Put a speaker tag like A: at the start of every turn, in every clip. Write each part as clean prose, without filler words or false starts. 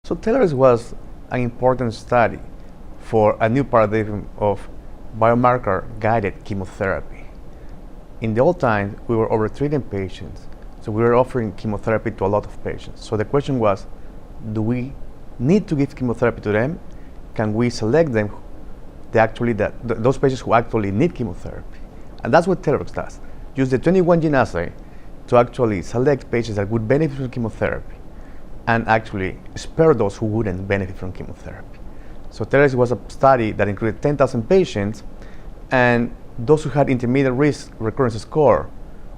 A: So TAILORx was an important study for a new paradigm of biomarker-guided chemotherapy. In the old times, we were over-treating patients, so we were offering chemotherapy to a lot of patients. So the question was, do we need to give chemotherapy to them? Can we select them, those patients who actually need chemotherapy? And that's what TAILORx does. Use the 21 gene assay to actually select patients that would benefit from chemotherapy and actually spare those who wouldn't benefit from chemotherapy. So TAILORx was a study that included 10,000 patients, and those who had intermediate risk recurrence score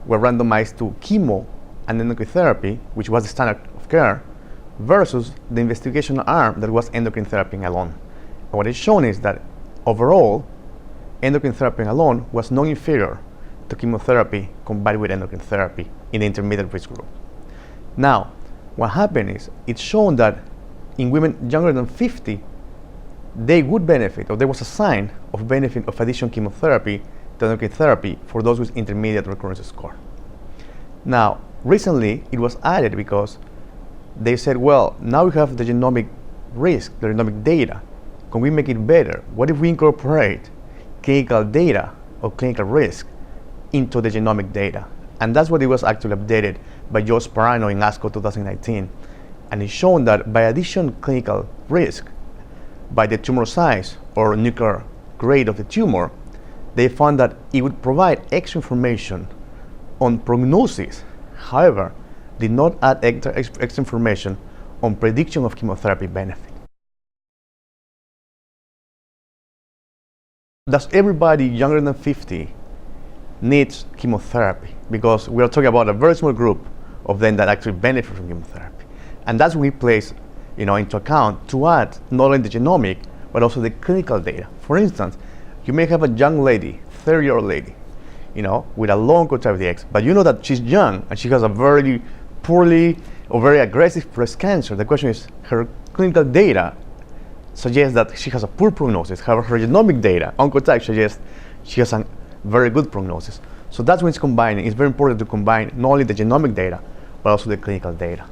A: were randomized to chemo and endocrine therapy, which was the standard of care, versus the investigational arm that was endocrine therapy alone. And what is shown is that overall, endocrine therapy alone was non-inferior to chemotherapy combined with endocrine therapy in the intermediate risk group. Now, what happened is it's shown that in women younger than 50, they would benefit, or there was a sign of benefit of additional chemotherapy to endocrine therapy for those with intermediate recurrence score. Now, recently it was added because they said, well, now we have the genomic risk, the genomic data. Can we make it better? What if we incorporate clinical data or clinical risk into the genomic data? And that's what it was actually updated by Josh Sparano in ASCO 2019. And it's shown that by addition clinical risk, by the tumor size or nuclear grade of the tumor, they found that it would provide extra information on prognosis. However, did not add extra information on prediction of chemotherapy benefit. Does everybody younger than 50 needs chemotherapy? Because we are talking about a very small group of them that actually benefit from chemotherapy. And that's what we place into account to add not only the genomic, but also the clinical data. For instance, you may have a young lady, 30-year-old lady, with a low Oncotype DX, but you know that she's young and she has a very poorly or very aggressive breast cancer. The question is, her clinical data suggests that she has a poor prognosis. However, her genomic data, Oncotype, suggests she has a very good prognosis. So that's when it's combining. It's very important to combine not only the genomic data, but also the clinical data.